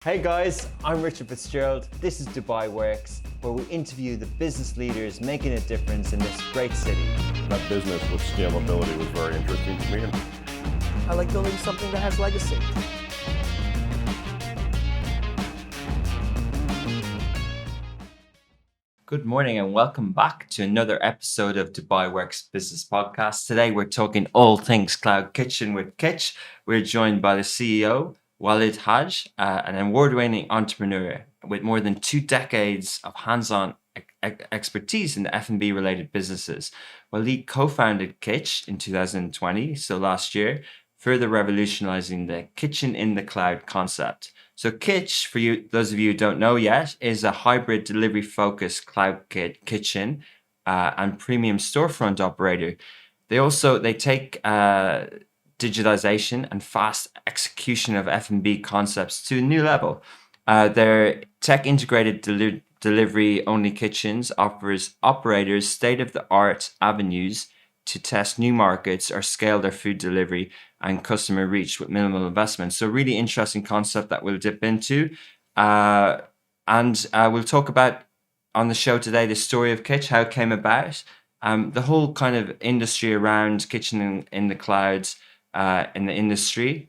Hey guys, I'm Richard Fitzgerald. This is Dubai Works, where we interview the business leaders making a difference in this great city. That business with scalability was very interesting to me. I like building something that has legacy. Good morning and welcome back to another episode of Dubai Works Business Podcast. Today we're talking all things cloud kitchen with Kitch. We're joined by the CEO, Walid Hajj, an award-winning entrepreneur with more than 2 decades of hands-on expertise in the F&B related businesses. Walid co-founded Kitch in 2020, so last year, further revolutionizing the kitchen in the cloud concept. So Kitch, for you, those of you who don't know yet, is a hybrid delivery-focused cloud kitchen and premium storefront operator. They take digitalization and fast execution of F&B concepts to a new level. Their tech-integrated delivery-only kitchens offers operators state-of-the-art avenues to test new markets or scale their food delivery and customer reach with minimal investment. So really interesting concept that we'll dip into. And we'll talk about on the show today the story of Kitch, how it came about, the whole kind of industry around kitchen in the clouds, in the industry,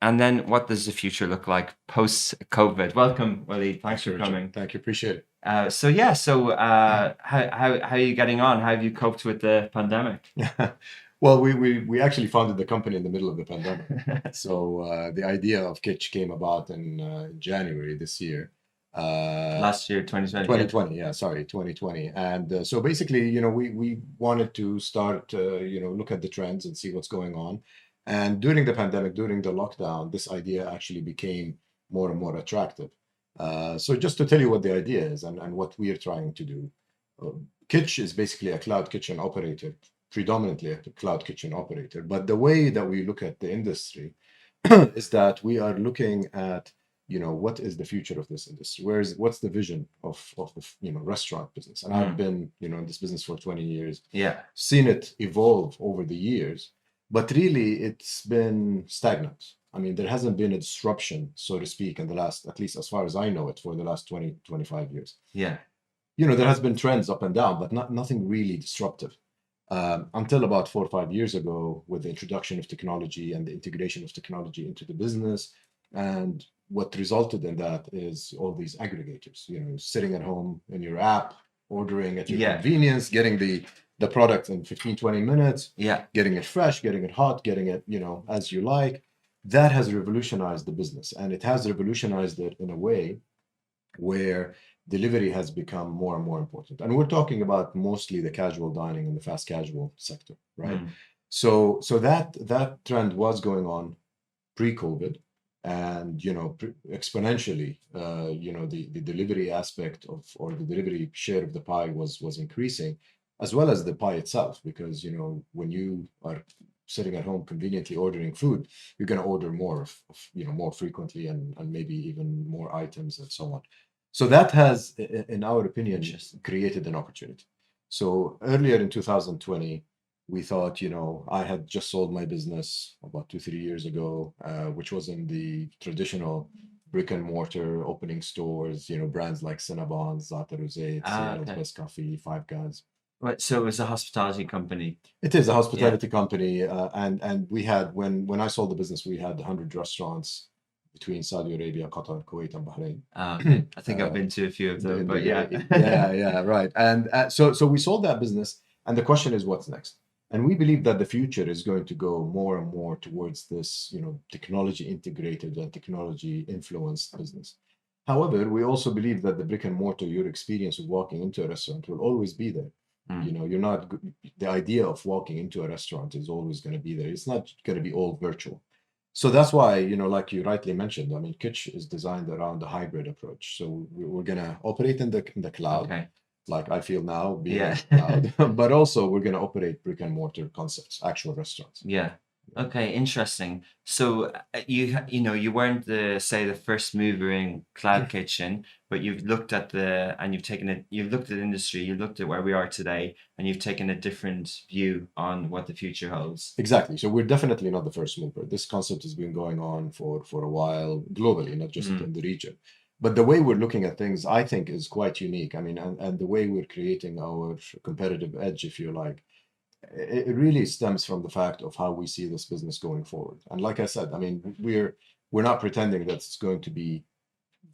and then what does the future look like post-COVID? Welcome, Walid. Thanks for coming. Thank you. Appreciate it. How are you getting on? How have you coped with the pandemic? Well, we actually founded the company in the middle of the pandemic. So the idea of Kitch came about in January this year. Last year, 2020. 2020, yeah, sorry, 2020. And so basically, we wanted to start, look at the trends and see what's going on. And during the pandemic, during the lockdown, this idea actually became more and more attractive. So just to tell you what the idea is and what we are trying to do, Kitch is basically a cloud kitchen operator, predominantly a cloud kitchen operator. But the way that we look at the industry is that we are looking at, what is the future of this industry? What's the vision of the restaurant business? And I've been in this business for 20 years. Yeah. Seen it evolve over the years, but really it's been stagnant. I mean, there hasn't been a disruption, so to speak, in the last, at least as far as I know it, for the last 20, 25 years. Yeah. There has been trends up and down, but nothing really disruptive. Until about 4 or 5 years ago, with the introduction of technology and the integration of technology into the business. And what resulted in that is all these aggregators, sitting at home in your app, ordering at your convenience, getting the product in 15, 20 minutes, getting it fresh, getting it hot, getting it, as you like. That has revolutionized the business. And it has revolutionized it in a way where delivery has become more and more important. And we're talking about mostly the casual dining and the fast casual sector, right? So that trend was going on pre-COVID. And exponentially, the delivery aspect of, or the delivery share of the pie was increasing, as well as the pie itself, because when you are sitting at home conveniently ordering food, you're going to order more more frequently and maybe even more items and so on. So that has, in our opinion, created an opportunity. So earlier in 2020. We thought, I had just sold my business about 2-3 years ago, which was in the traditional brick and mortar opening stores, brands like Cinnabon, Zata Rosé, Best Coffee, Five Guys. Right, so it was a hospitality company. It is a hospitality company, and we had when I sold the business, we had 100 restaurants between Saudi Arabia, Qatar, Kuwait, and Bahrain. Okay. I think I've been to a few of them, but right. And so we sold that business, and the question is, what's next? And we believe that the future is going to go more and more towards this, technology integrated and technology influenced business. However, we also believe that the brick and mortar, your experience of walking into a restaurant will always be there. You're not, the idea of walking into a restaurant is always going to be there. It's not going to be all virtual. So that's why, like you rightly mentioned, I mean, Kitch is designed around the hybrid approach. So we're going to operate in the cloud. Okay. Like I feel now being in the cloud, but also we're going to operate brick and mortar concepts, actual restaurants. Yeah. Okay, interesting. So you weren't the first mover in cloud kitchen, but you've looked at you've looked at industry, you've looked at where we are today, and you've taken a different view on what the future holds. Exactly. So we're definitely not the first mover. This concept has been going on for a while globally, not just in the region. But the way we're looking at things, I think, is quite unique. I mean, and the way we're creating our competitive edge, if you like, it really stems from the fact of how we see this business going forward. And like I said, I mean, we're not pretending that it's going to be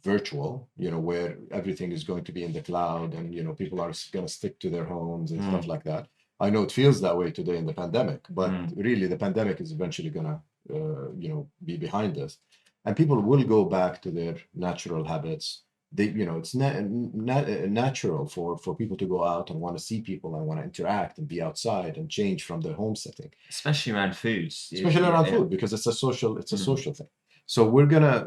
virtual, where everything is going to be in the cloud and, people are going to stick to their homes and stuff like that. I know it feels that way today in the pandemic, but really the pandemic is eventually going to, be behind us. And people will go back to their natural habits. It's natural for people to go out and want to see people and want to interact and be outside and change from their home setting, Especially around foods. especially around food, because it's a social thing. So we're gonna,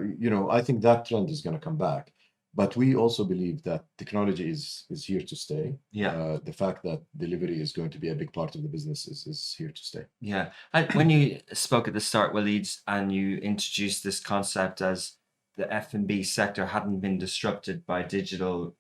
I think that trend is gonna come back. But we also believe that technology is here to stay. Yeah. The fact that delivery is going to be a big part of the business is here to stay. Yeah. When you spoke at the start, Walid, and you introduced this concept as the F&B sector hadn't been disrupted by digital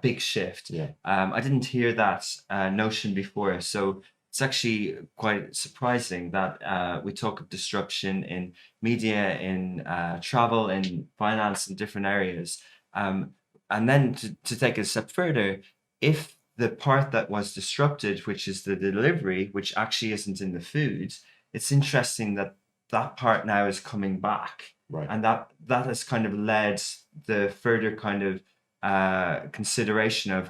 big shift. Yeah. I didn't hear that notion before. So it's actually quite surprising that we talk of disruption in media, in travel, in finance, in different areas. And then to take it a step further, if the part that was disrupted, which is the delivery, which actually isn't in the food, it's interesting that that part now is coming back. Right. And that has kind of led the further kind of consideration of,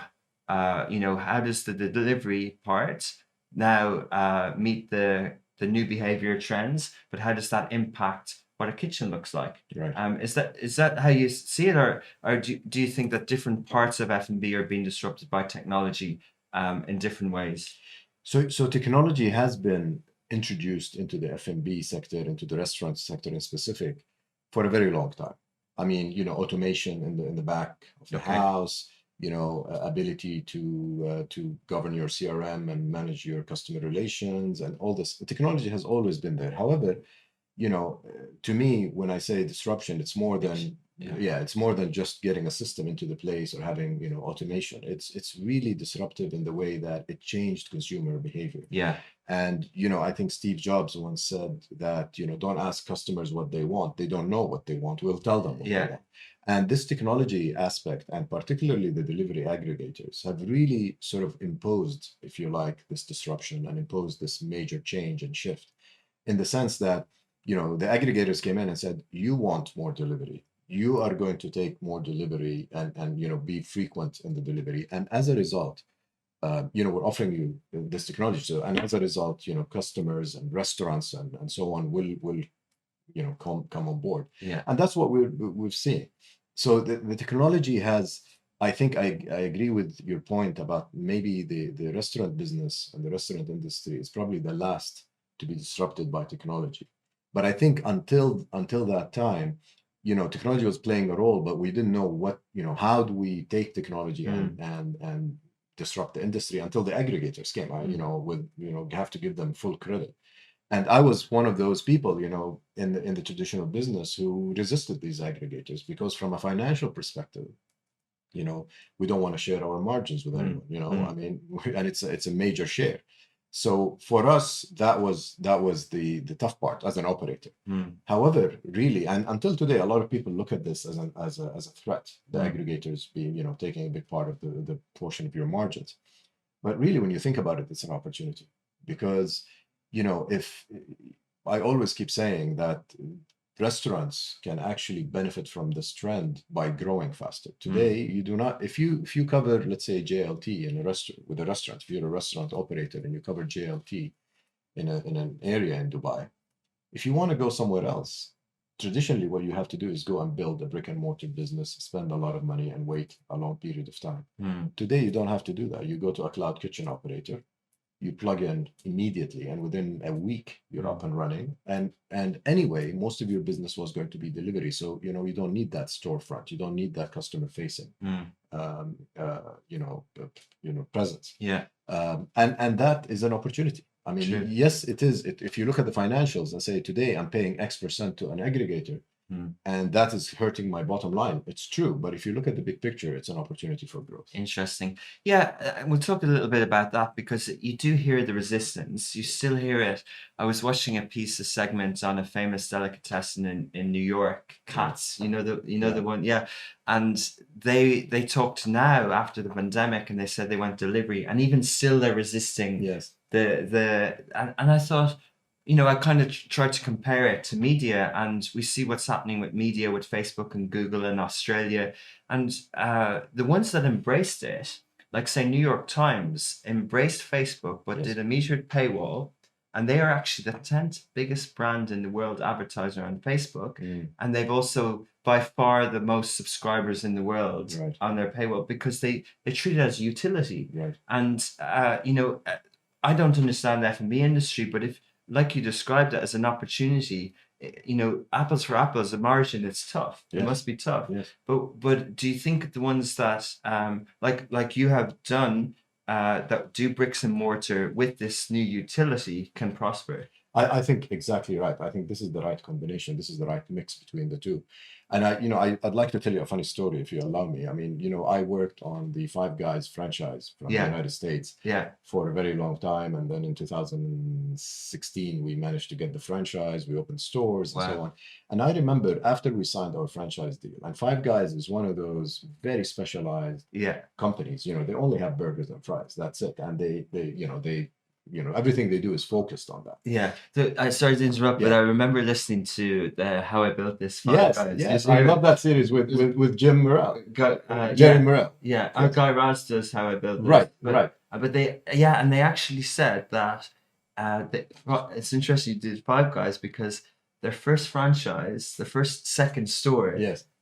how does the delivery part now meet the new behavior trends, but how does that impact what a kitchen looks like? Right. Is that how you see it, or do you think that different parts of F&B are being disrupted by technology in different ways? So technology has been introduced into the F&B sector, into the restaurant sector in specific, for a very long time. I mean, automation in the back of the house, ability to govern your CRM and manage your customer relations and all this. The technology has always been there. However, to me, when I say disruption, it's more than it's more than just getting a system into the place or having automation. It's really disruptive in the way that it changed consumer behavior. Yeah. And I think Steve Jobs once said that don't ask customers what they want. They don't know what they want. We'll tell them what they want. And this technology aspect, and particularly the delivery aggregators, have really sort of imposed, if you like, this disruption and imposed this major change and shift, in the sense that the aggregators came in and said, you want more delivery. You are going to take more delivery and be frequent in the delivery. And as a result, we're offering you this technology. So, and as a result, customers and restaurants and so on will come on board. Yeah. And that's what we've seen. So the technology has, I think I agree with your point about maybe the restaurant business and the restaurant industry is probably the last to be disrupted by technology. But I think until that time, technology was playing a role, but we didn't know what, how do we take technology and disrupt the industry until the aggregators came. You have to give them full credit. And I was one of those people, in the traditional business who resisted these aggregators because from a financial perspective, we don't want to share our margins with anyone, I mean, and it's a major share. So for us, that was the tough part as an operator. However, really, and until today, a lot of people look at this as a threat. The aggregators being, taking a big part of the portion of your margins. But really, when you think about it, it's an opportunity because, if I always keep saying that restaurants can actually benefit from this trend by growing faster. Today, you do not, if you cover, let's say, JLT in a restaurant with a restaurant, if you're a restaurant operator and you cover JLT in an area in Dubai, if you want to go somewhere else, traditionally what you have to do is go and build a brick and mortar business, spend a lot of money and wait a long period of time. Today, you don't have to do that. You go to a cloud kitchen operator, you plug in immediately, and within a week you're up and running. And anyway, most of your business was going to be delivery, so you don't need that storefront. You don't need that customer facing, presence. Yeah. And that is an opportunity. I mean, True. yes, it is. If you look at the financials and say today I'm paying X% to an aggregator, and that is hurting my bottom line, it's true. But if you look at the big picture, it's an opportunity for growth. Interesting. Yeah, we'll talk a little bit about that because you do hear the resistance. You still hear it. I was watching a segment on a famous delicatessen in New York, Katz. You know the one, yeah. And they talked now after the pandemic, and they said they want delivery, and even still they're resisting. Yes. And I thought, I kind of tried to compare it to media, and we see what's happening with media with Facebook and Google in Australia. And the ones that embraced it, like say New York Times, embraced Facebook, but Yes. did a metered paywall. And they are actually the 10th biggest brand in the world advertiser on Facebook. And they've also by far the most subscribers in the world on their paywall because they treat it as utility. Right. And, I don't understand the F&B industry, but if, like you described it as an opportunity, apples for apples, the margin, it's tough. Yes. It must be tough. Yes. But do you think the ones that like you have done that do bricks and mortar with this new utility can prosper? I think exactly right. I think this is the right combination. This is the right mix between the two. And I'd like to tell you a funny story if you allow me. I mean, I worked on the Five Guys franchise from the United States for a very long time. And then in 2016, we managed to get the franchise. We opened stores and so on. And I remember after we signed our franchise deal, and Five Guys is one of those very specialized companies. They only have burgers and fries. That's it. And they everything they do is focused on that. Yeah. I sorry to interrupt, but I remember listening to How I Built This Five Guys. Yes, I love that series with Jim Morrell. Jerry Morrell. Yeah, our guy Raz does How I Built This. Right. But they actually said that it's interesting you did Five Guys because their first franchise, the second store,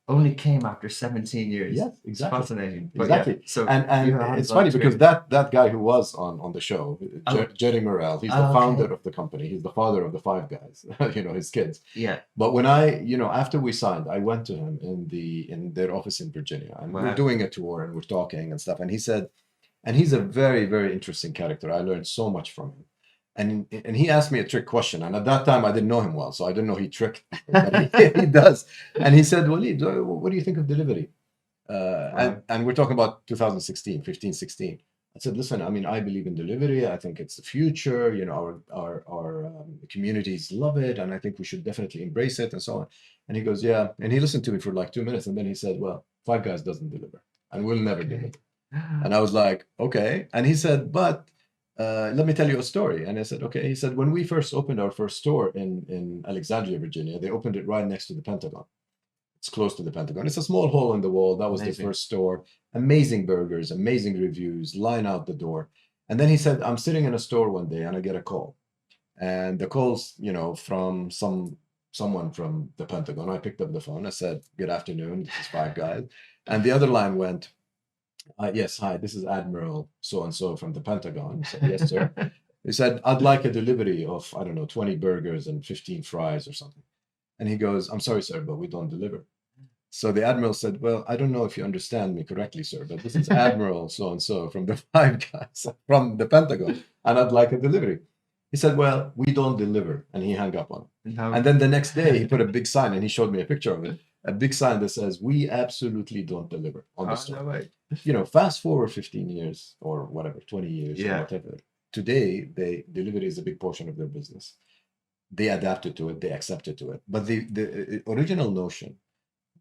only came after 17 years. Yes, exactly. It's fascinating. But exactly. So and it's funny because that guy who was on the show, Jerry Morrell, he's the founder of the company. He's the father of the Five Guys, his kids. Yeah. But when after we signed, I went to him in their office in Virginia, and we're doing a tour and we're talking and stuff. And he said, and he's a very, very interesting character. I learned so much from him. And he asked me a trick question, and at that time I didn't know him well, so I didn't know he tricked people, but he does. And he said, "Walid, what do you think of delivery?" And we're talking about 2016, 15, 16. I said, "Listen, I mean, I believe in delivery. I think it's the future. Our communities love it, and I think we should definitely embrace it, and so on." And he goes, "Yeah." And he listened to me for like 2 minutes, and then he said, "Well, Five Guys doesn't deliver, and we'll never deliver." And I was like, "Okay." And he said, "But let me tell you a story." And I said, "Okay." He said, "When we first opened our first store in Alexandria, Virginia, they opened it right next to the Pentagon. It's close to the Pentagon. It's a small hole in the wall. That was the first store. Amazing burgers, amazing reviews, line out the door." And then he said, "I'm sitting in a store one day and I get a call. And the call's, from someone from the Pentagon." I picked up the phone. I said, "Good afternoon. This is Five Guys." And the other line went, "Yes, hi, this is Admiral so-and-so from the Pentagon." I said, "Yes, sir." He said, "I'd like a delivery of, I don't know, 20 burgers and 15 fries or something." And he goes, "I'm sorry, sir, but we don't deliver." So the Admiral said, "Well, I don't know if you understand me correctly, sir, but this is Admiral so-and-so from the Five Guys from the Pentagon, and I'd like a delivery." He said, "Well, we don't deliver." And he hung up on him. No. And then the next day he put a big sign, and he showed me a picture of it, a big sign that says, "We absolutely don't deliver" on the store. No way. Fast forward 15 years or whatever, 20 years or whatever. Today, delivery is a big portion of their business. They adapted to it, they accepted to it. But the original notion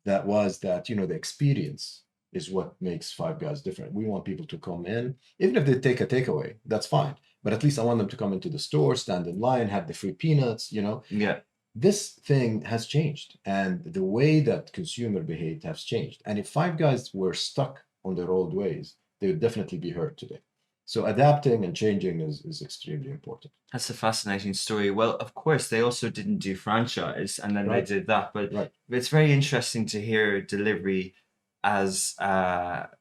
that was that, the experience is what makes Five Guys different. We want people to come in, even if they take a takeaway, that's fine. But at least I want them to come into the store, stand in line, have the free peanuts, Yeah. This thing has changed, and the way that consumer behaved has changed. And if Five Guys were stuck on their old ways, they would definitely be hurt today. So adapting and changing is extremely important. That's a fascinating story. Well, of course, they also didn't do franchise, and then they did that. But it's very interesting to hear delivery as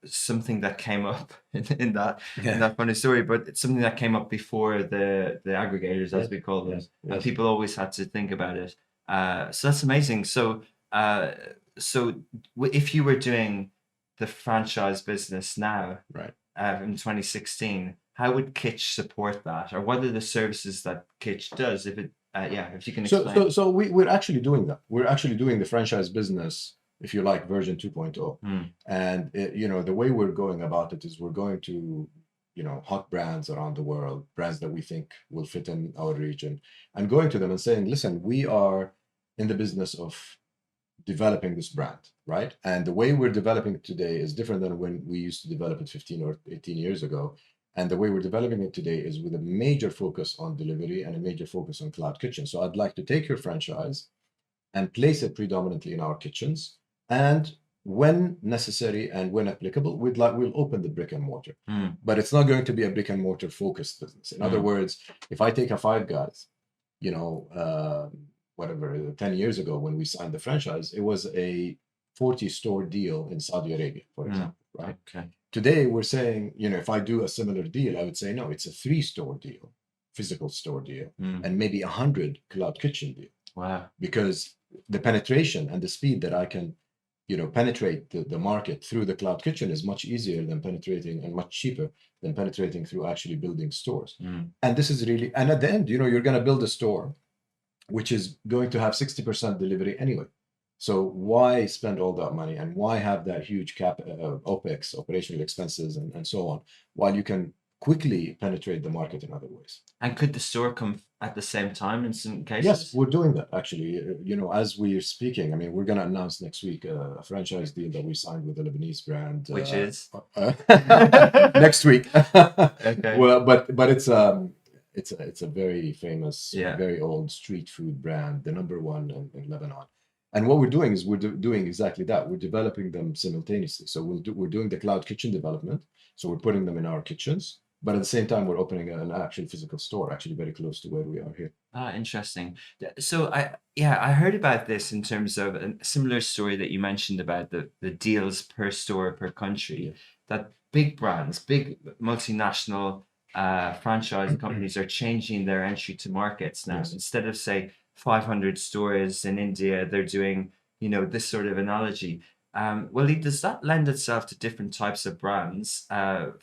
something that came up in that funny story, but it's something that came up before the aggregators, as we call them, and people always had to think about it. So that's amazing. So if you were doing the franchise business now, in 2016, how would Kitch support that, or what are the services that Kitch does? If it, if you can So, explain. we're actually doing that. We're actually doing the franchise business, if you like, version 2.0. And the way we're going about it is we're going to, hot brands around the world, brands that we think will fit in our region, and going to them and saying, listen, we are in the business of developing this brand, right? And the way we're developing it today is different than when we used to develop it 15 or 18 years ago. And the way we're developing it today is with a major focus on delivery and a major focus on cloud kitchen. So I'd like to take your franchise and place it predominantly in our kitchens. And when necessary and when applicable, we'll open the brick and mortar. But it's not going to be a brick and mortar focused business. In other words, if I take a Five Guys, whatever, 10 years ago when we signed the franchise, it was a 40 store deal in Saudi Arabia, for example, right? Okay. Today we're saying, if I do a similar deal, I would say, no, it's a 3-store deal, physical store deal, and maybe 100 cloud kitchen deal. Wow. Because the penetration and the speed that I can, penetrate the market through the cloud kitchen is much easier than penetrating, and much cheaper than penetrating through actually building stores. And this is really, and at the end, you're going to build a store which is going to have 60% delivery anyway. So why spend all that money, and why have that huge OPEX, operational expenses, and so on, while you can quickly penetrate the market in other ways? And could the store come at the same time in some cases? Yes, we're doing that actually. As we're speaking, I mean, we're going to announce next week a franchise deal that we signed with a Lebanese brand, Which is next week. Okay. Well, but it's a very famous, very old street food brand, the number one in Lebanon. And what we're doing is we're doing exactly that. We're developing them simultaneously. So we're doing the cloud kitchen development. So we're putting them in our kitchens, but at the same time, we're opening an actual physical store, actually very close to where we are here. Interesting. So I heard about this in terms of a similar story that you mentioned about the deals per store per country, that big brands, big multinational franchise companies are changing their entry to markets now. Yes. Instead of, say, 500 stores in India, they're doing, this sort of analogy. Walid, does that lend itself to different types of brands?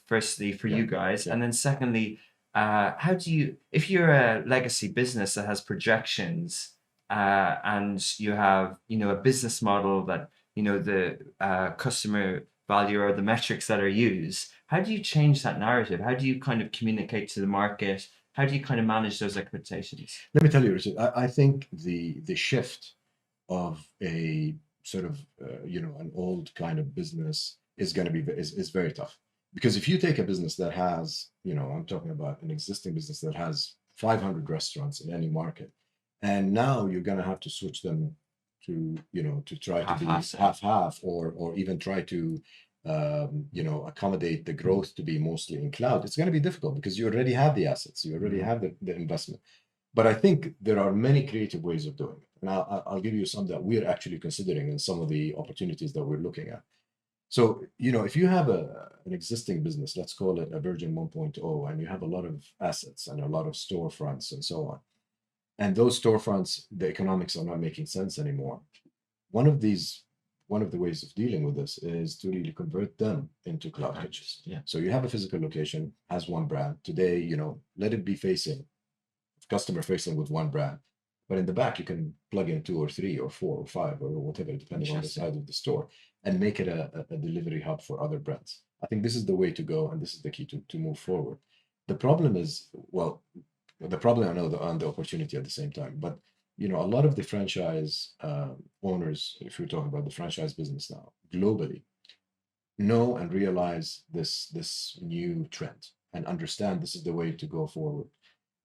Firstly, for you guys, and then secondly, how do you, if you're a legacy business that has projections, and you have, a business model that, the customer value or the metrics that are used, how do you change that narrative? How do you kind of communicate to the market? How do you kind of manage those expectations? Let me tell you, Richard, I think the shift of a sort of, an old kind of business is going to be is very tough. Because if you take a business that has, I'm talking about an existing business that has 500 restaurants in any market, and now you're going to have to switch them to, to try to be half, or even try to, accommodate the growth to be mostly in cloud, it's going to be difficult because you already have the assets, you already have the investment. But I think there are many creative ways of doing it. And I'll give you some that we're actually considering in some of the opportunities that we're looking at. So, if you have an existing business, let's call it a version 1.0, and you have a lot of assets and a lot of storefronts and so on, and those storefronts, the economics are not making sense anymore. One of the ways of dealing with this is to really convert them into cloud kitchens. Yeah. So you have a physical location, has one brand. Today, let it be customer facing with one brand. But in the back, you can plug in 2 or 3 or 4 or 5 or whatever, depending on the size of the store, and make it a delivery hub for other brands. I think this is the way to go, and this is the key to move forward. The problem is, the problem, I know, and the opportunity at the same time. But a lot of the franchise owners, if we're talking about the franchise business now globally, know and realize this new trend and understand this is the way to go forward.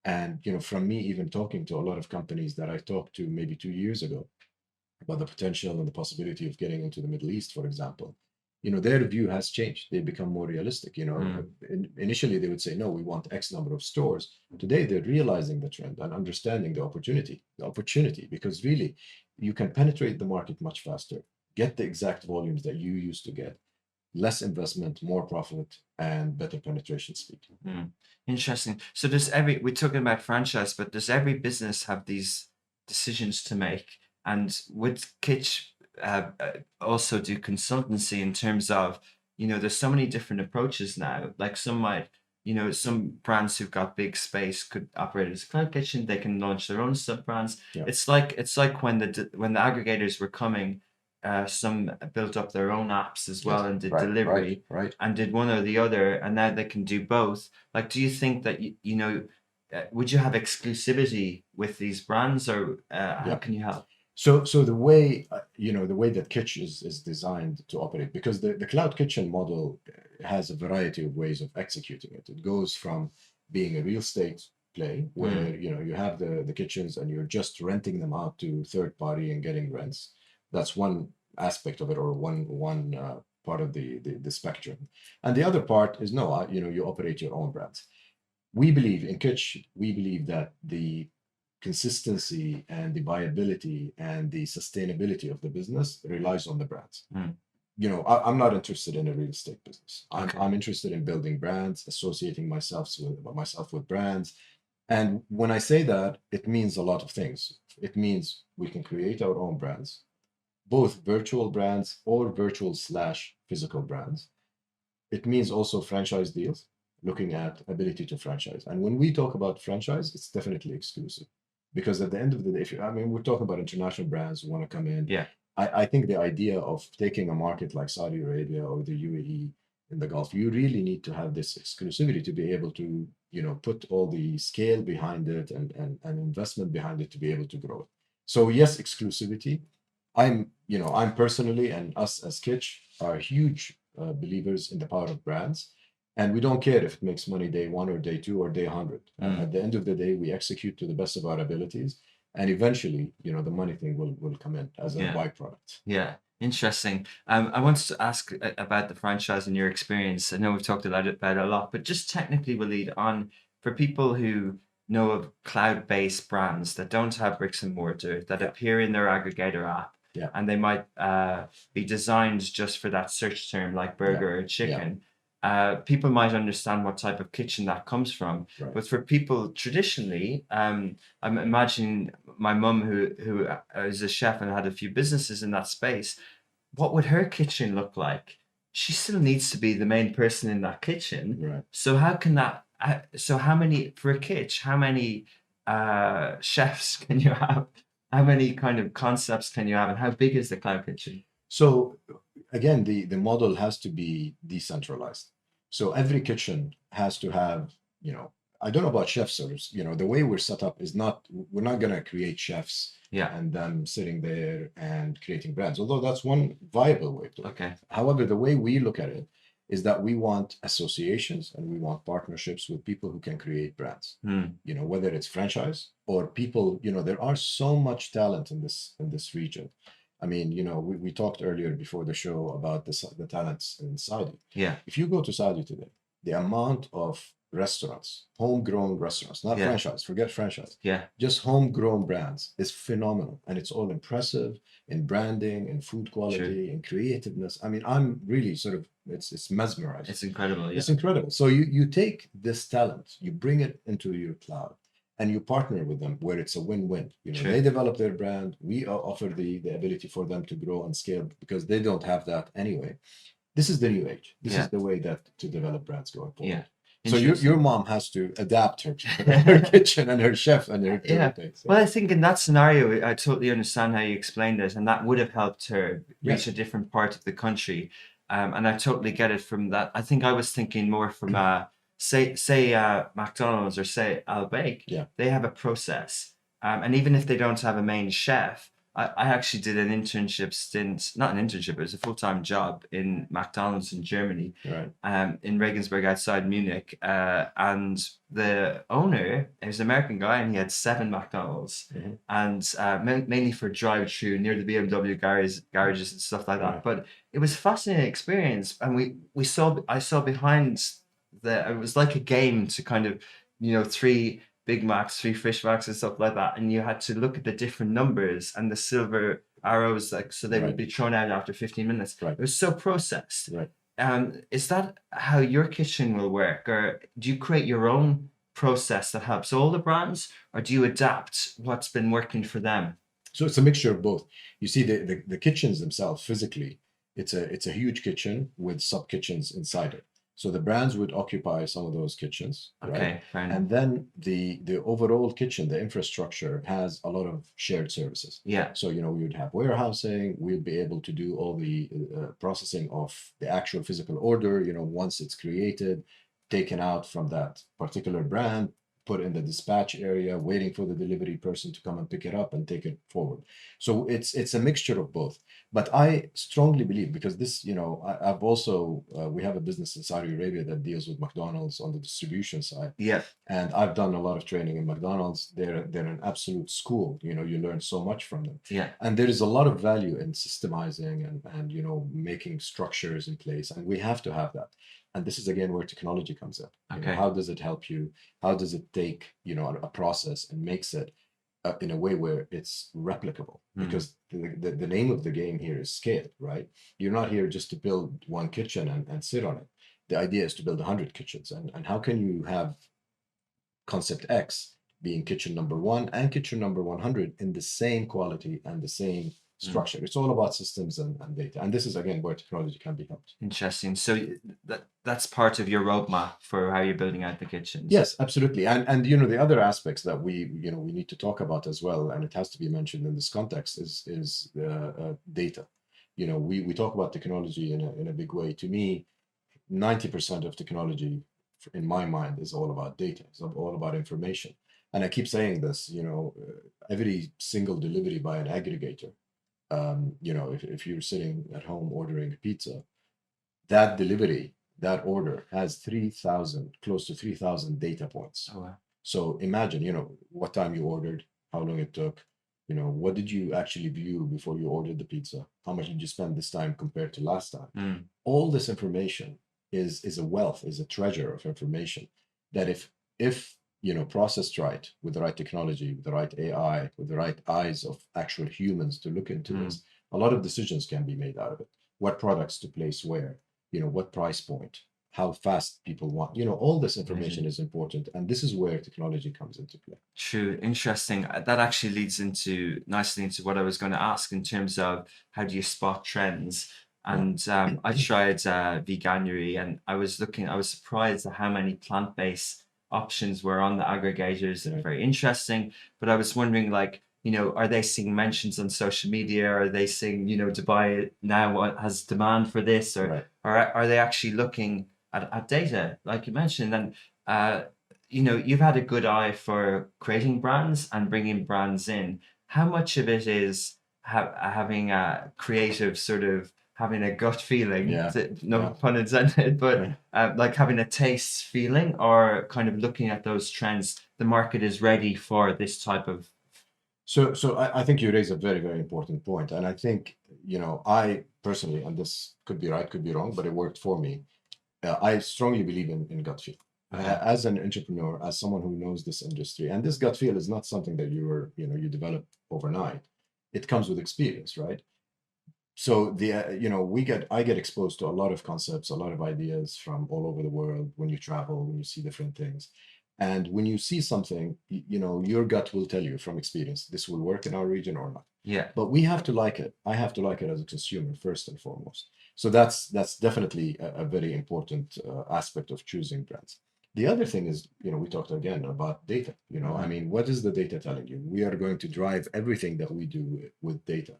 And from me even talking to a lot of companies that I talked to maybe 2 years ago about the potential and the possibility of getting into the Middle East, for example, their view has changed. They become more realistic. Initially they would say, no, we want X number of stores. Today they're realizing the trend and understanding the opportunity, because really you can penetrate the market much faster, get the exact volumes that you used to get, less investment, more profit, and better penetration speed. Interesting. So we're talking about franchise, but does every business have these decisions to make? And would Kitch also do consultancy in terms of, there's so many different approaches now. Like some might you know, some brands who've got big space could operate as a cloud kitchen. They can launch their own sub brands. Yeah. It's like when the aggregators were coming, some built up their own apps as well and did delivery and did one or the other, and now they can do both. Like, do you think that you know, would you have exclusivity with these brands, or how can you help? So the way the way that Kitch is designed to operate, because the cloud kitchen model has a variety of ways of executing it. It goes from being a real estate play where you have the kitchens and you're just renting them out to third party and getting rents. That's one aspect of it, or one part of the spectrum. And the other part is no, you operate your own brands. We believe in Kitch, we believe that the consistency and the viability and the sustainability of the business relies on the brands. I'm not interested in a real estate business. I'm interested in building brands, associating myself with brands. And when I say that, it means a lot of things. It means we can create our own brands, both virtual brands or virtual/physical brands. It means also franchise deals, looking at ability to franchise. And when we talk about franchise, it's definitely exclusive. Because at the end of the day, we're talking about international brands who want to come in. Yeah. I think the idea of taking a market like Saudi Arabia or the UAE in the Gulf, you really need to have this exclusivity to be able to, put all the scale behind it and investment behind it to be able to grow it. So yes, exclusivity. I'm personally, and us as Kitch are huge believers in the power of brands. And we don't care if it makes money day one or day two or day 100. At the end of the day, we execute to the best of our abilities. And eventually, the money thing will come in as a byproduct. Yeah, interesting. I wanted to ask about the franchise and your experience. I know we've talked about it a lot, but just technically, Walid, for people who know of cloud-based brands that don't have bricks and mortar, that appear in their aggregator app, and they might be designed just for that search term like burger or chicken. People might understand what type of kitchen that comes from, but for people traditionally, I'm imagining my mum who is a chef and had a few businesses in that space. What would her kitchen look like? She still needs to be the main person in that kitchen. Right. So how can that? So how many for a Kitch? How many chefs can you have? How many kind of concepts can you have, and how big is the cloud kitchen? So again, the model has to be decentralized. So every kitchen has to have, I don't know about chefs, or, the way we're set up is we're not going to create chefs and them sitting there and creating brands, although that's one viable way to look. However, the way we look at it is that we want associations and we want partnerships with people who can create brands, whether it's franchise or people, there are so much talent in this region. I mean, we talked earlier before the show about the talents in Saudi. Yeah. If you go to Saudi today, the amount of restaurants, homegrown restaurants, not franchise, forget franchise. Yeah. Just homegrown brands is phenomenal. And it's all impressive in branding, in food quality, in creativeness. I mean, I'm really it's mesmerizing. It's incredible. Yeah. It's incredible. So you take this talent, you bring it into your cloud, and you partner with them where it's a win-win. They develop their brand. We offer the ability for them to grow and scale because they don't have that anyway. This is the new age. This is the way to develop brands going forward. Yeah. So your mom has to adapt her kitchen and her chef and her things. So. Well, I think in that scenario, I totally understand how you explained it, and that would have helped her reach a different part of the country. And I totally get it from that. I think I was thinking more from say McDonald's or say Al-Bake, they have a process. And even if they don't have a main chef, I actually did an internship stint, not an internship, it was a full-time job in McDonald's in Germany, in Regensburg outside Munich. And the owner, he was an American guy, and he had 7 McDonald's, and mainly for drive-through near the BMW garages and stuff like that. But it was a fascinating experience, and I saw behind it was like a game to kind of, 3 Big Macs, 3 Fish Macs and stuff like that. And you had to look at the different numbers and the silver arrows, so they would be thrown out after 15 minutes. It was so processed. Is that how your kitchen will work? Or do you create your own process that helps all the brands? Or do you adapt what's been working for them? So it's a mixture of both. You see, the kitchens themselves, physically, it's a huge kitchen with sub-kitchens inside it. So the brands would occupy some of those kitchens, right? Okay, fair enough. And then the overall kitchen, the infrastructure has a lot of shared services. Yeah. So, you know, we would have warehousing, we'd be able to do all the processing of the actual physical order, you know, once it's created, taken out from that particular brand, put in the dispatch area, waiting for the delivery person to come and pick it up and take it forward. So it's a mixture of both. But I strongly believe, because this, you know, I've also, we have a business in Saudi Arabia that deals with McDonald's on the distribution side. Yeah. And I've done a lot of training in McDonald's. They're an absolute school. You know, you learn so much from them. Yeah. And there is a lot of value in systemizing and you know, making structures in place. And we have to have that. And this is again where technology comes in. You know, Okay. how does it help you? How does it take, you know, a process and makes it in a way where it's replicable? Because the name of the game here is scale, right? You're not here just to build one kitchen and sit on it. The idea is to build 100 kitchens. And how can you have concept X being kitchen number 1 and kitchen number 100 in the same quality and the same structure? It's all about systems and data. And this is again where technology can be helped. Interesting. So that's part of your roadmap for how you're building out the kitchens. Yes, absolutely. And you know, the other aspects that we need to talk about as well, and it has to be mentioned in this context, is data. You know, we talk about technology in a big way. To me, 90% of technology in my mind is all about data. It's all about information. And I keep saying this, you know, every single delivery by an aggregator, you know, if you're sitting at home ordering a pizza, that delivery, that order has 3,000, close to 3,000 data points. Oh, wow. So imagine, you know, what time you ordered, how long it took, you know, what did you actually view before you ordered the pizza? How much did you spend this time compared to last time? All this information is a wealth, is a treasure of information that if you know, processed right, with the right technology, with the right AI, with the right eyes of actual humans to look into this, a lot of decisions can be made out of it. What products to place where, you know, what price point, how fast people want, you know, all this information is important. And this is where technology comes into play. True. Interesting. That actually leads nicely into what I was going to ask in terms of how do you spot trends? And I tried veganuary, and I was surprised at how many plant-based options were on the aggregators. They're very interesting. But I was wondering, like, you know, are they seeing mentions on social media? Are they seeing, you know, Dubai now has demand for this? Or are they actually looking at data, like you mentioned? And, you know, you've had a good eye for creating brands and bringing brands in. How much of it is having a creative sort of, having a gut feeling, no pun intended, but like having a taste feeling, or kind of looking at those trends, the market is ready for this type of... So I think you raise a very, very important point. And I think, you know, I personally, and this could be right, could be wrong, but it worked for me. I strongly believe in gut feel. As an entrepreneur, as someone who knows this industry, and this gut feel is not something that you develop overnight. It comes with experience, right? So you know, I get exposed to a lot of concepts, a lot of ideas from all over the world when you travel, when you see different things. And when you see something, you know, your gut will tell you from experience, this will work in our region or not. Yeah. But we have to like it. I have to like it as a consumer first and foremost. So that's definitely a very important aspect of choosing brands. The other thing is, you know, we talked again about data. You know, I mean, what is the data telling you? We are going to drive everything that we do with data.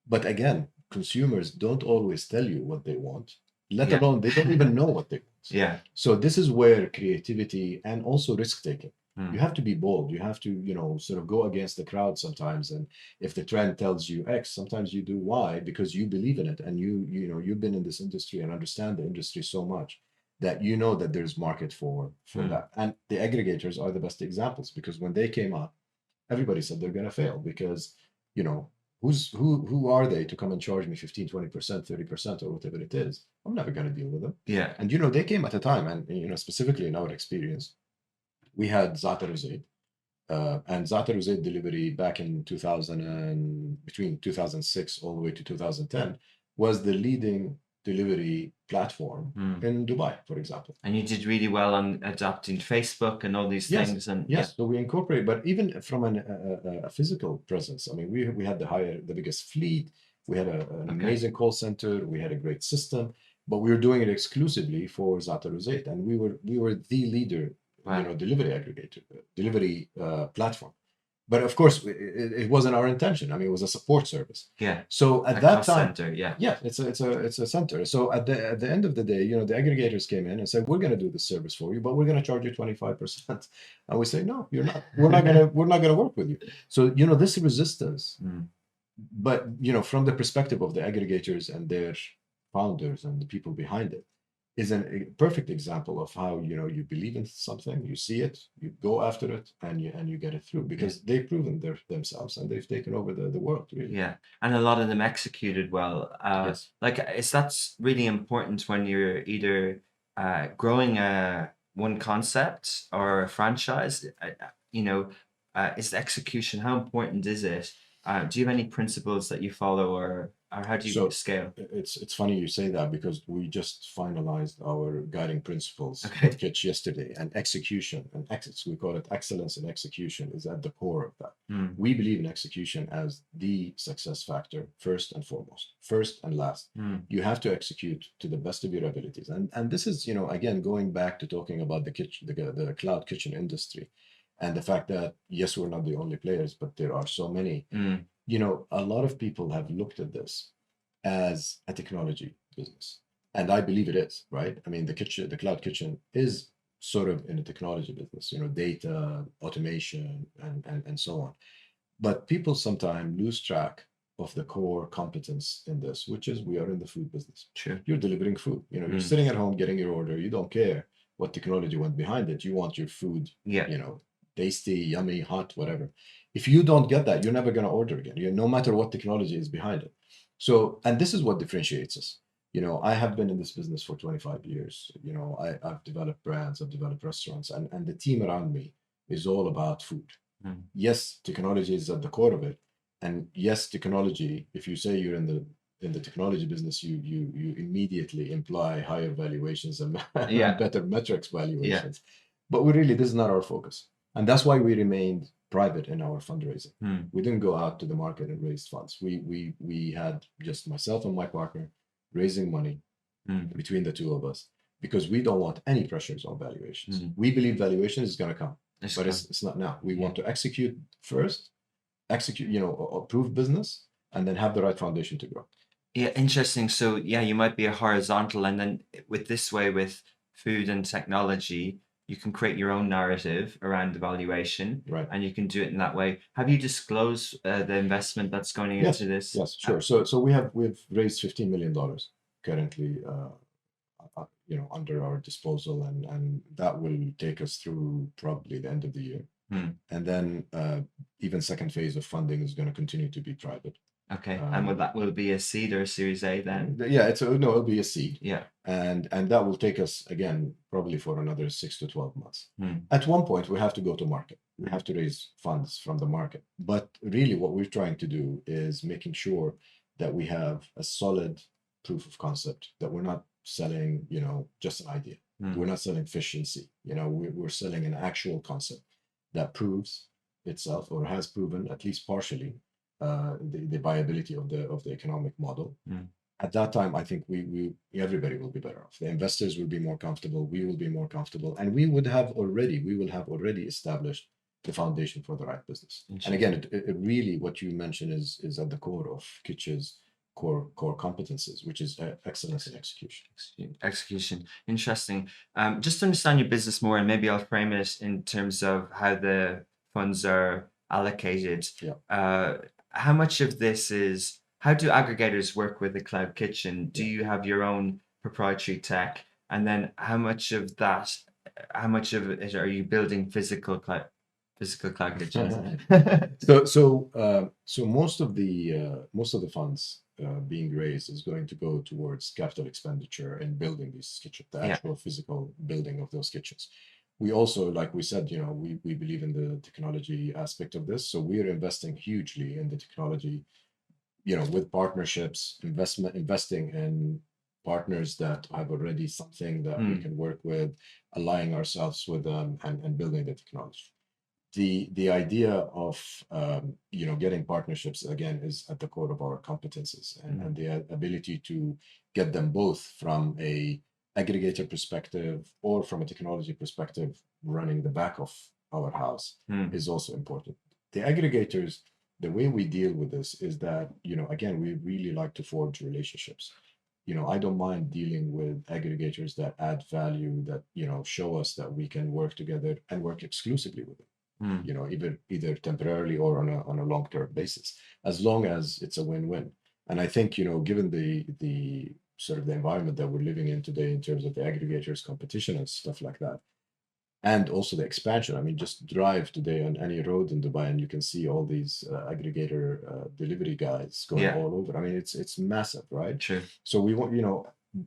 But again, consumers don't always tell you what they want, let alone they don't even know what they want. Yeah. So this is where creativity and also risk taking. You have to be bold. You have to, you know, sort of go against the crowd sometimes. And if the trend tells you X, sometimes you do Y because you believe in it. And you know, you've been in this industry and understand the industry so much that you know that there's market for that. And the aggregators are the best examples, because when they came up, everybody said they're going to fail because, you know, who are they to come and charge me 15, 20%, 30% or whatever it is? I'm never going to deal with them. Yeah. And, you know, they came at a time, and, you know, specifically in our experience, we had Zaatar Uzaid, and Zaatar Uzaid delivery back in between 2006 all the way to 2010 was the leading delivery platform in Dubai, for example. And you did really well on adapting Facebook and all these things. And yes, so we incorporate, but even from a physical presence, I mean, we had the biggest fleet, we had an amazing call center, we had a great system, but we were doing it exclusively for Zata Rosette, and we were the leader, Wow. delivery aggregator, delivery platform. But of course, it wasn't our intention. I mean, it was a support service. Yeah. So at A that cost time, center, yeah. yeah, it's a center. So at the end of the day, the aggregators came in and said, we're going to do this service for you, but we're going to charge you 25%. And we say, no, you're not. We're not going to work with you. So this resistance. Mm. But from the perspective of the aggregators and their founders and the people behind it, is a perfect example of how you believe in something, you see it, you go after it, and you get it through, because they've proven themselves and they've taken over the world, really. Yeah, and a lot of them executed well. Yes. Like that's really important when you're either growing one concept or a franchise. Is the execution, how important is it? Do you have any principles that you follow, or how do you scale? It's funny you say that, because we just finalized our guiding principles Okay. of Kitch yesterday, and execution and we call it excellence in execution is at the core of that. Mm. We believe in execution as the success factor, first and foremost, first and last. Mm. You have to execute to the best of your abilities, and this is again going back to talking about the cloud kitchen industry, and the fact that yes, we're not the only players, but there are so many. Mm. A lot of people have looked at this as a technology business, and I believe it is, right? I mean, the cloud kitchen is sort of in a technology business, data, automation, and so on. But people sometimes lose track of the core competence in this, which is we are in the food business. Sure. You're delivering food. You're sitting at home getting your order. You don't care what technology went behind it. You want your food, Yeah. tasty, yummy, hot, whatever. If you don't get that, you're never going to order again. No matter what technology is behind it. So, and this is what differentiates us. I have been in this business for 25 years. I've developed brands, I've developed restaurants, and the team around me is all about food. Mm. Yes, technology is at the core of it, and yes, technology. If you say you're in the technology business, you immediately imply higher valuations and better metrics valuations. But this is not our focus. And that's why we remained private in our fundraising. Mm. We didn't go out to the market and raise funds. We had just myself and my partner raising money between the two of us, because we don't want any pressures on valuations. Mm. We believe valuation is going to come, but It's it's not now. We want to execute first, approve business, and then have the right foundation to grow. Yeah, interesting. So yeah, you might be a horizontal, and then with food and technology, you can create your own narrative around the valuation, Right. and you can do it in that way. Have you disclosed the investment that's going into this? Yes, sure. So we've raised $15 million currently, under our disposal, and that will take us through probably the end of the year. Mm. And then even second phase of funding is going to continue to be private. Okay, and will it be a seed or a Series A then? Yeah, it'll be a seed. Yeah. And that will take us again probably for another 6 to 12 months. Mm. At one point, we have to go to market. We have to raise funds from the market. But really, what we're trying to do is making sure that we have a solid proof of concept, that we're not selling, just an idea. Mm. We're not selling efficiency. We're selling an actual concept that proves itself, or has proven at least partially, the viability of the economic model. Mm. At that time, I think everybody will be better off. The investors will be more comfortable. We will be more comfortable, and we will have already established the foundation for the right business. And again, it really, what you mentioned is at the core of Kitch's core competences, which is excellence in execution. Execution. Interesting. Just to understand your business more, and maybe I'll frame it in terms of how the funds are allocated. Yeah. How much of this is, how do aggregators work with the cloud kitchen? Do you have your own proprietary tech? And then how much of it are you building physical cloud kitchens? So most of the funds being raised is going to go towards capital expenditure in building these kitchens, the actual physical building of those kitchens. We also, like we said, we believe in the technology aspect of this. So we are investing hugely in the technology, with partnerships, investing in partners that have already something that we can work with, aligning ourselves with them, and building the technology. the idea of getting partnerships again is at the core of our competences, and the ability to get them both from a aggregator perspective or from a technology perspective running the back of our house is also important. The aggregators, the way we deal with this is that, again, we really like to forge relationships. I don't mind dealing with aggregators that add value, that, show us that we can work together and work exclusively with them. Either temporarily or on a long-term basis, as long as it's a win-win. And I think, given the sort of the environment that we're living in today in terms of the aggregators, competition and stuff like that, and also the expansion. I mean, just drive today on any road in Dubai and you can see all these aggregator delivery guys going all over. I mean, it's massive, right? True. So we want,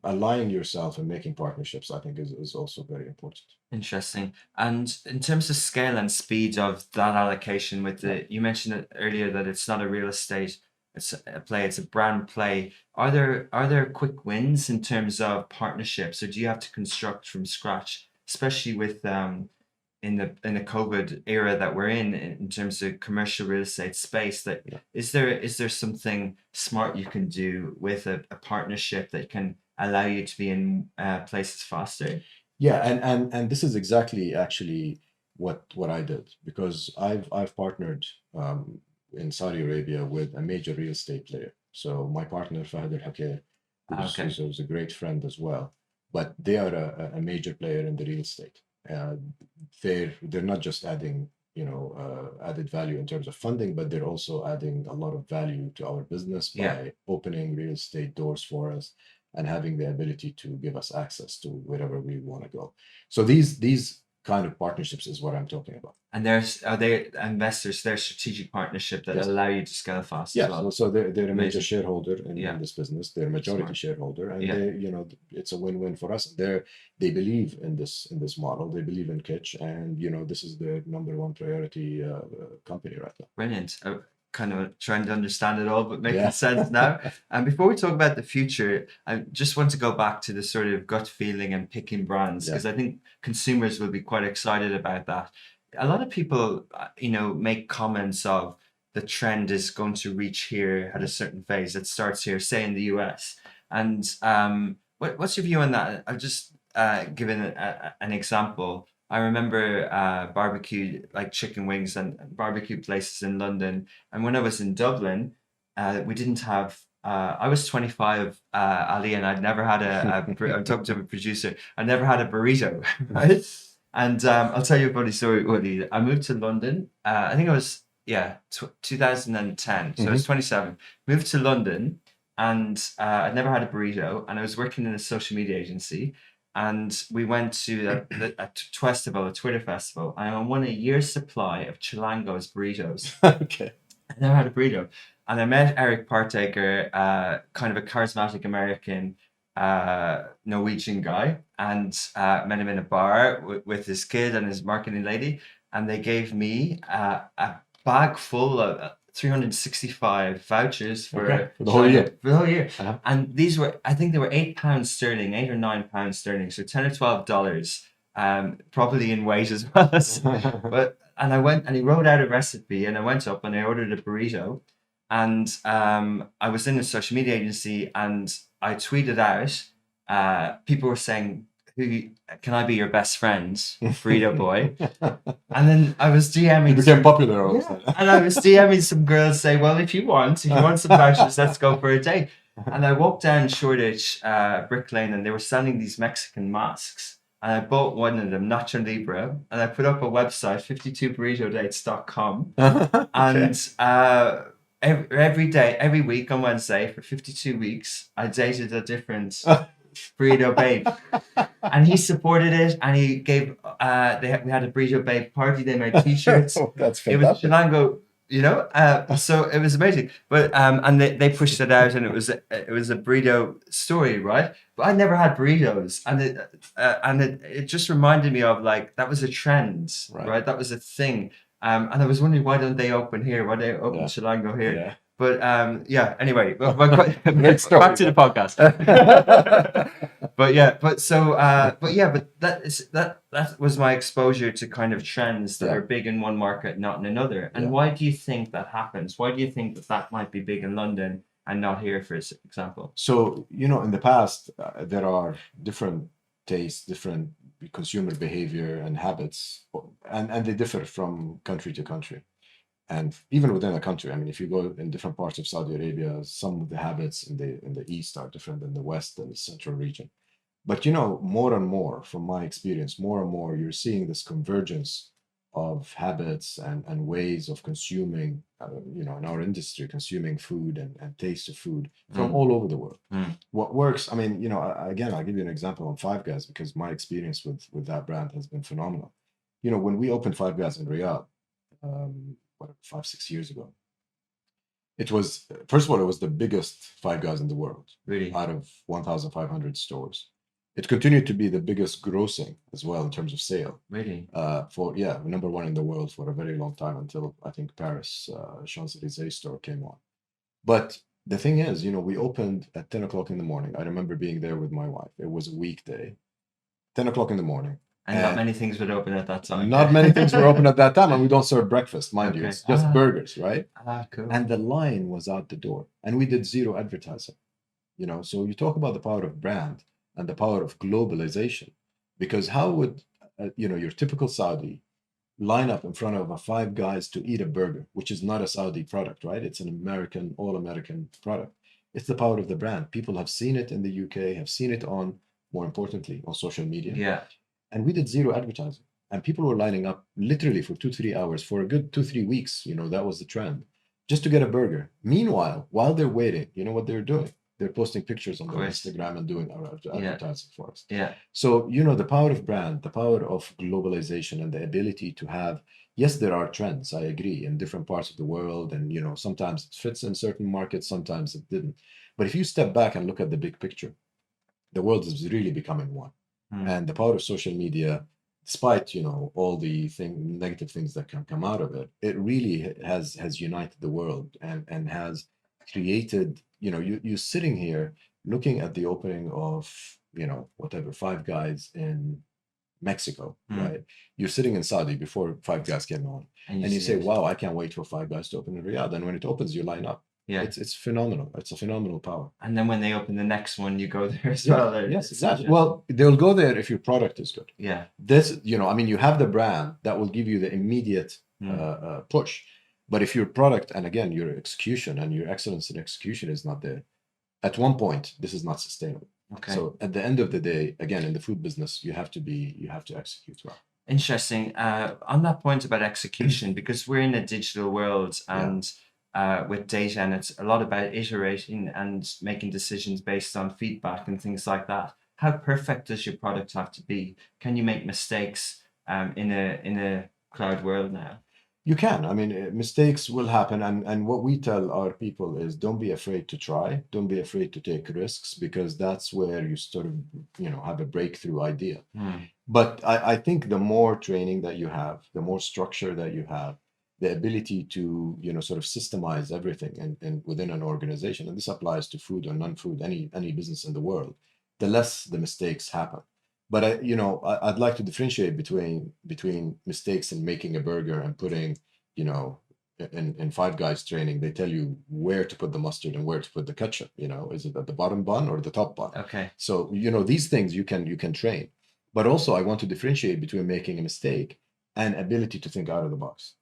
aligning yourself and making partnerships, I think is also very important. Interesting. And in terms of scale and speed of that allocation you mentioned it earlier that it's not a real estate, it's a play, it's a brand play. Are there quick wins in terms of partnerships, or do you have to construct from scratch, especially with in the COVID era that we're in terms of commercial real estate space? That is there something smart you can do with a partnership that can allow you to be in places faster? Yeah, and this is exactly actually what I did, because I've partnered in Saudi Arabia with a major real estate player. So my partner Fahad Al-Hakir, who's a great friend as well, but they are a major player in the real estate. They're not just adding added value in terms of funding, but they're also adding a lot of value to our business by opening real estate doors for us and having the ability to give us access to wherever we want to go. So these kind of partnerships is what I'm talking about. And are they investors, their strategic partnership that allow you to scale fast as well? So they're a major shareholder in this business. They're a majority shareholder, and they, it's a win-win for us. They believe in this model. They believe in Kitch, and this is their number one priority company right now. Brilliant. Kind of trying to understand it all, but making sense now. And before we talk about the future, I just want to go back to the sort of gut feeling and picking brands, because I think consumers will be quite excited about that. A lot of people, make comments of the trend is going to reach here at a certain phase. It starts here, say in the US. And what's your view on that? I've just given an example. I remember barbecue, like chicken wings and barbecue places in London. And when I was in Dublin, we didn't have, I was 25, Ali, and I'd never had I'm talking to a producer, I never had a burrito, right? And I'll tell you a funny story, Walid. I moved to London, I think it was, 2010. So I was 27, moved to London, and I'd never had a burrito, and I was working in a social media agency. And we went to a Twitter festival, and I won a year's supply of Chilango's burritos. Okay. I never had a burrito. And I met Eric Partaker, kind of a charismatic American Norwegian guy, and met him in a bar with his kid and his marketing lady. And they gave me a bag full of 365 vouchers for the whole year. For the whole year. And these were, I think they were £8 sterling, £8 or £9 sterling, so $10 or $12, probably in weight as well. And I went, and he wrote out a recipe, and I went up and I ordered a burrito, and I was in a social media agency, and I tweeted out, people were saying, can I be your best friend, burrito boy? And then I was DMing. You became popular all of a sudden. And I was DMing some girls, say, well, if you want some vouchers, let's go for a date. And I walked down Shoreditch, Brick Lane, and they were selling these Mexican masks. And I bought one of them, Nacho Libre, and I put up a website, 52burritodates.com. And every week on Wednesday for 52 weeks, I dated a different burrito babe, and he supported it, and he gave we had a burrito babe party. They made t-shirts. That's fantastic. It was Chilango, so it was amazing. But and they pushed it out, and it was a burrito story, right? But I never had burritos, and it just reminded me of, like, that was a trend, right? That was a thing. And I was wondering, why don't they open here? Why don't they open Chilango here? yeah. Anyway, but Great story, back to the podcast. But that was my exposure to kind of trends that Yeah. are big in one market, not in another. And Yeah. why do you think that happens? Why do you think that might be big in London and not here, for example? So, in the past, there are different tastes, different consumer behavior and habits, and they differ from country to country. And even within a country, I mean, if you go in different parts of Saudi Arabia, some of the habits in the east are different than the west and the central region. But more and more, from my experience, more and more, you're seeing this convergence of habits and ways of consuming, in our industry, consuming food and taste of food from all over the world. What works, I mean, again, I'll give you an example on Five Guys because my experience with that brand has been phenomenal. When we opened Five Guys in Riyadh, 5-6 years ago, it was, first of all, it was the biggest Five Guys in the world, Really? out of 1,500 stores. It continued to be the biggest grossing as well in terms of sale. Really? Number one in the world for a very long time until I think Paris Champs-Élysées store came on. But the thing is, we opened at 10 o'clock in the morning. I remember being there with my wife. It was a weekday, 10 o'clock in the morning. And not many things would open at that time. Not many things were open at that time, and we don't serve breakfast, mind you. Okay. It's just burgers, right? Cool. And the line was out the door, and we did zero advertising. So you talk about the power of brand and the power of globalization, because how would your typical Saudi line up in front of a Five Guys to eat a burger, which is not a Saudi product, right? It's an American, all American product. It's the power of the brand. People have seen it in the UK, have seen it more importantly, on social media. Yeah. And we did zero advertising, and people were lining up literally for 2-3 hours for a good 2-3 weeks. That was the trend, just to get a burger. Meanwhile, while they're waiting, you know what they're doing? They're posting pictures on their Instagram and doing our advertising for us. Yeah. So, the power of brand, the power of globalization, and the ability to have, yes, there are trends, I agree, in different parts of the world. And, sometimes it fits in certain markets, sometimes it didn't. But if you step back and look at the big picture, the world is really becoming one. And the power of social media, despite all the negative things that can come out of it, it really has united the world and has created. You sitting here looking at the opening of Five Guys in Mexico, right? You're sitting in Saudi before Five Guys came on, and you say, "Wow, I can't wait for Five Guys to open in Riyadh." And when it opens, you line up. Yeah, it's phenomenal. It's a phenomenal power. And then when they open the next one, you go there as well. Yes, exactly. Well, they'll go there if your product is good. Yeah. This, I mean, you have the brand that will give you the immediate push. But if your product, and again, your execution and your excellence in execution is not there, at one point, this is not sustainable. Okay. So at the end of the day, again, in the food business, you have to execute well. Interesting. On that point about execution, because we're in a digital world and with data, and it's a lot about iterating and making decisions based on feedback and things like that. How perfect does your product have to be? Can you make mistakes in a cloud world now? You can. I mean, mistakes will happen, and what we tell our people is, don't be afraid to try. Don't be afraid to take risks, because that's where you sort of have a breakthrough idea. But I think the more training that you have, the more structure that you have, the ability to sort of systemize everything and within an organization, and this applies to food or non-food, any business in the world, the less the mistakes happen. But I'd like to differentiate between mistakes in making a burger and putting, in Five Guys training, they tell you where to put the mustard and where to put the ketchup. Is it at the bottom bun or the top bun? Okay. So these things you can train. But also, I want to differentiate between making a mistake and ability to think out of the box.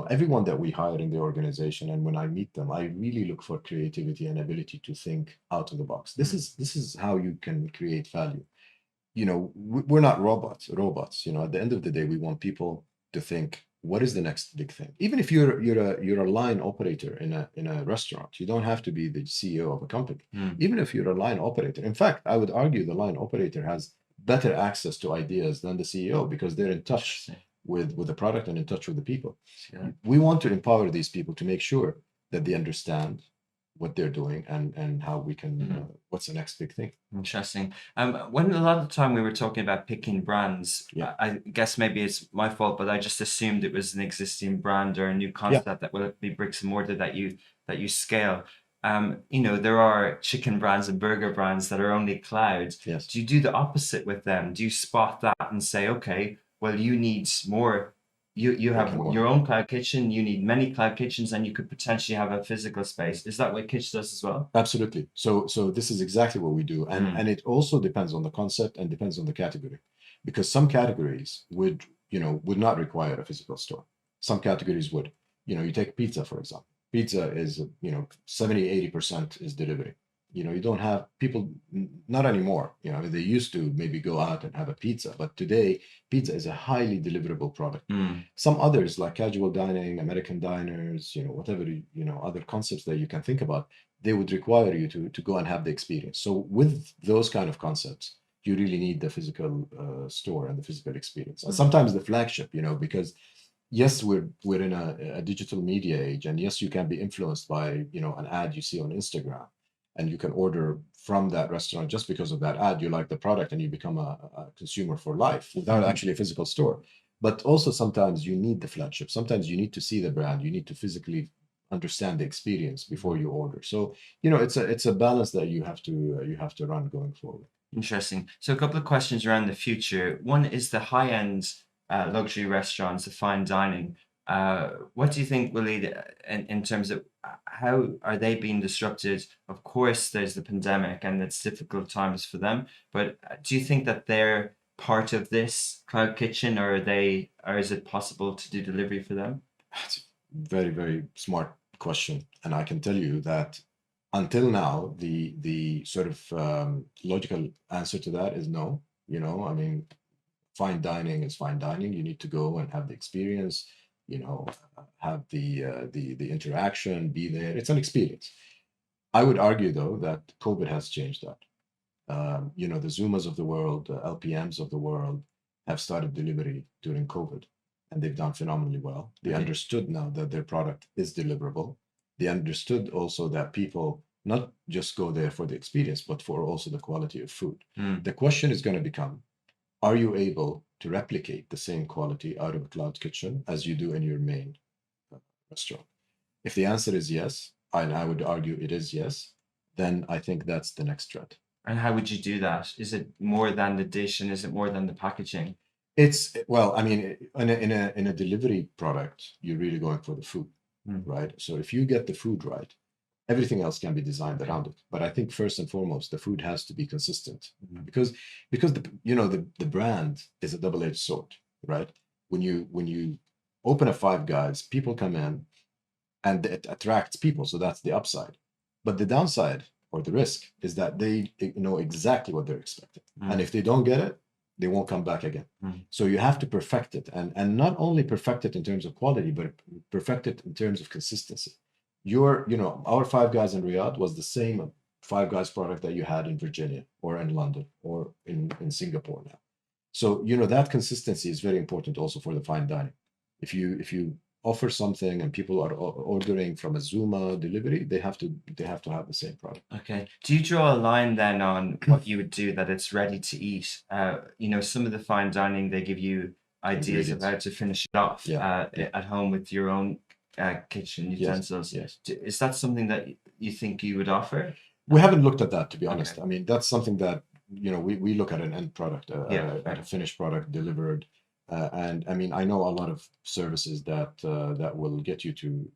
Everyone that we hire in the organization, and when I meet them, I really look for creativity and ability to think out of the box. This is how you can create value. We're not robots. At the end of the day, we want people to think, what is the next big thing? Even if you're a line operator in a restaurant, you don't have to be the CEO of a company. Even if you're a line operator, in fact, I would argue the line operator has better access to ideas than the CEO, because they're in touch with the product and in touch with the people. We want to empower these people to make sure that they understand what they're doing and how we can what's the next big thing. Interesting. When a lot of the time we were talking about picking brands, I guess maybe it's my fault, but I just assumed it was an existing brand or a new concept that will be bricks and mortar that that you scale. You know, there are chicken brands and burger brands that are only cloud. Yes. Do you do the opposite with them? Do you spot that and say, okay, well, you need more, you have More. your own cloud kitchen, you need many cloud kitchens, and you could potentially have a physical space. Is that what Kitch does as well? Absolutely. So this is exactly what we do. And it also depends on the concept and depends on the category. Because some categories would not require a physical store. Some categories would. You take pizza, for example. Pizza is, 70-80% is delivery. You don't have people, not anymore. They used to maybe go out and have a pizza, but today pizza is a highly deliverable product. Some others, like casual dining, American diners, whatever, other concepts that you can think about, they would require you to go and have the experience. So with those kind of concepts, you really need the physical store and the physical experience. And sometimes the flagship, because yes, we're in a digital media age, and yes, you can be influenced by an ad you see on Instagram, and you can order from that restaurant just because of that ad. You like the product, and you become a consumer for life without actually a physical store. But also sometimes you need the flagship. Sometimes you need to see the brand. You need to physically understand the experience before you order. So it's a balance that you have to run going forward. Interesting. So a couple of questions around the future. One is the high-end luxury restaurants, the fine dining. What do you think, Walid, in terms of how are they being disrupted? Of course, there's the pandemic and it's difficult times for them, but do you think that they're part of this cloud kitchen, or is it possible to do delivery for them? It's a very, very smart question. And I can tell you that until now, the sort of logical answer to that is no. I mean, fine dining is fine dining. You need to go and have the experience, have the interaction, be there. It's an experience. I would argue, though, that COVID has changed that. The Zumas of the world, LPMs of the world have started delivery during COVID, and they've done phenomenally well. They understood now that their product is deliverable. They understood also that people not just go there for the experience, but for also the quality of food. The question is going to become, are you able to replicate the same quality out of a cloud kitchen as you do in your main restaurant? If the answer is yes, and I would argue it is yes, then I think that's the next trend. And how would you do that? Is it more than the dish, and is it more than the packaging? Well, I mean, in a delivery product, you're really going for the food, right? So if you get the food right, everything else can be designed around it. But I think first and foremost, the food has to be consistent, because the brand is a double-edged sword, right? When you open a Five Guys, people come in, and it attracts people, so that's the upside. But the downside or the risk is that they know exactly what they're expecting, and if they don't get it, they won't come back again. So you have to perfect it, and not only perfect it in terms of quality, but perfect it in terms of consistency. Our Five Guys in Riyadh was the same Five Guys product that you had in Virginia or in London or in Singapore now. So that consistency is very important also for the fine dining. If you offer something and people are ordering from a Zuma delivery, they have to have the same product. Okay. Do you draw a line then on what you would do that it's ready to eat? Some of the fine dining, they give you ideas of how to finish it off at home with your own kitchen utensils. Yes. Is that something that you think you would offer? We haven't looked at that, to be honest. I mean, that's something that we look at an end product, at a finished product delivered. And I mean, I know a lot of services that will get you to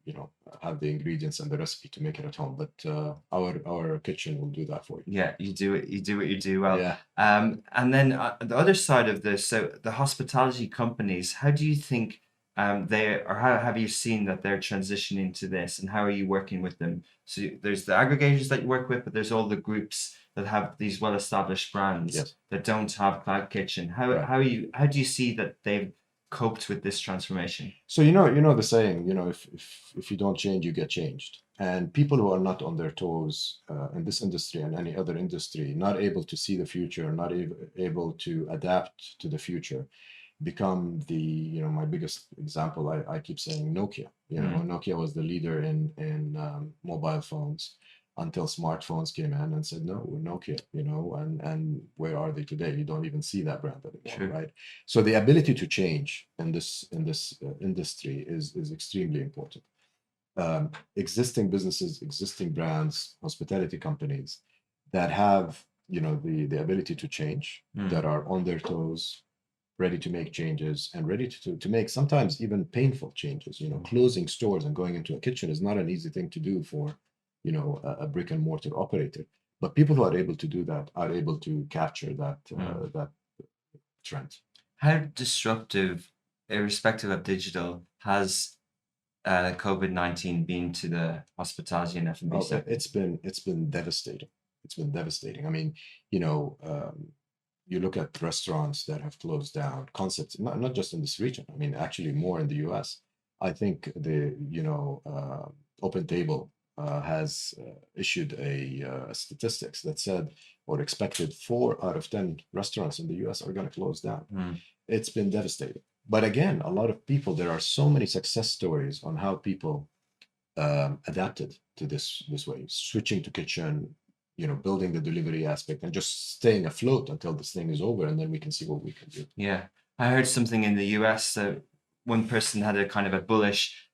have the ingredients and the recipe to make it at home, but our kitchen will do that for you. Yeah, you do it. You do what you do well. Yeah. And then the other side of this, so the hospitality companies, how do you think how have you seen that they're transitioning to this, and how are you working with them? So there's the aggregators that you work with, but there's all the groups that have these well-established brands that don't have cloud kitchen. How do you see that they've coped with this transformation? So the saying, if you don't change, you get changed. And people who are not on their toes in this industry and any other industry, not able to see the future, not able to adapt to the future, become my biggest example. I keep saying Nokia. Nokia was the leader in mobile phones until smartphones came in and said, no, we're Nokia, and where are they today? You don't even see that brand anymore, right? So the ability to change in this industry is extremely important. existing businesses, existing brands, hospitality companies that have, the ability to change, that are on their toes, ready to make changes and ready to make sometimes even painful changes. Closing stores and going into a kitchen is not an easy thing to do for, a brick and mortar operator. But people who are able to do that are able to capture that trend. How disruptive, irrespective of digital, has COVID-19 been to the hospitality and F&B sector? It's been devastating. It's been devastating. I mean, you look at restaurants that have closed down, concepts, not just in this region. I mean, actually more in the US. I think the, Open Table has issued a statistics that said or expected 4 out of 10 restaurants in the US are going to close down. It's been devastating. But again, a lot of people, there are so many success stories on how people adapted to this way, switching to kitchen, building the delivery aspect and just staying afloat until this thing is over, and then we can see what we can do. Yeah. I heard something in the US that one person had a kind of a bullish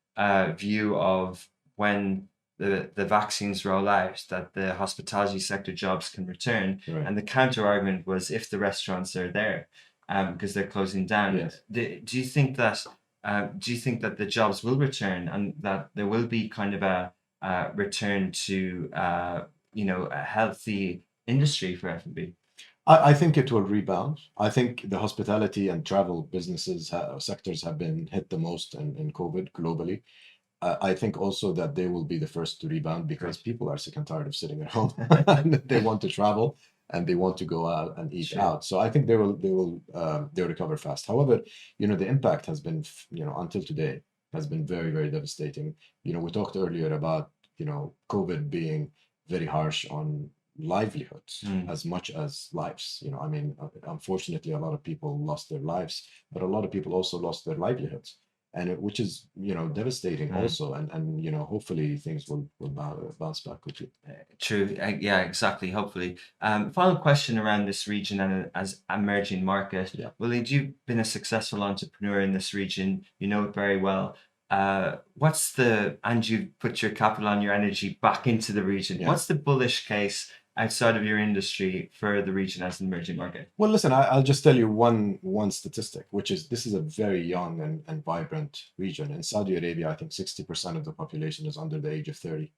view of when the vaccines roll out, that the hospitality sector jobs can return. Right. And the counter argument was if the restaurants are there, because they're closing down. Yes. Do you think that the jobs will return and that there will be kind of a return to a healthy industry for F&B? I think it will rebound. I think the hospitality and travel businesses sectors have been hit the most in COVID globally. I think also that they will be the first to rebound because people are sick and tired of sitting at home. They want to travel and they want to go out and eat Sure. out. So I think they'll recover fast. However, the impact has been, until today, has been very, very devastating. We talked earlier about, COVID being very harsh on livelihoods as much as lives. I mean, unfortunately, a lot of people lost their lives, but a lot of people also lost their livelihoods, and which is devastating also. And hopefully things will bounce back quickly. True. Yeah, exactly. Hopefully. Final question around this region and as emerging market. Yeah. Walid, you've been a successful entrepreneur in this region. You know it very well. And you put your capital and your energy back into the region. Yeah. What's the bullish case outside of your industry for the region as an emerging market? Well, listen, I'll just tell you one statistic, which is this is a very young and vibrant region. In Saudi Arabia, I think 60% of the population is under the age of 30.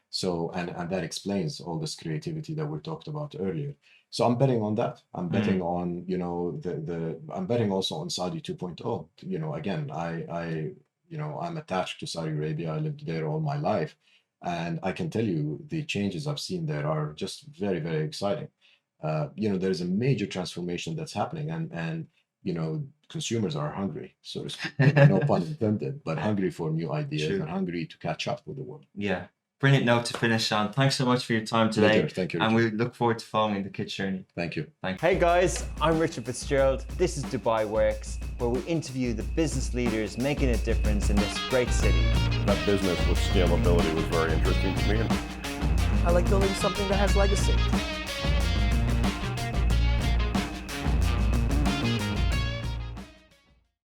So, and that explains all this creativity that we talked about earlier. So I'm betting on that. I'm betting on, I'm betting also on Saudi 2.0. Again, I'm attached to Saudi Arabia. I lived there all my life. And I can tell you the changes I've seen there are just very, very exciting. There's a major transformation that's happening, and consumers are hungry, so to speak. No pun intended, but hungry for new ideas. True. And hungry to catch up with the world. Yeah. Brilliant note to finish on. Thanks so much for your time today. Pleasure. Thank you, And Richard. we look forward to following the Kitch journey. Thank you. Hey guys, I'm Richard Fitzgerald. This is Dubai Works, where we interview the business leaders making a difference in this great city. That business with scalability was very interesting to me. I like building something that has legacy.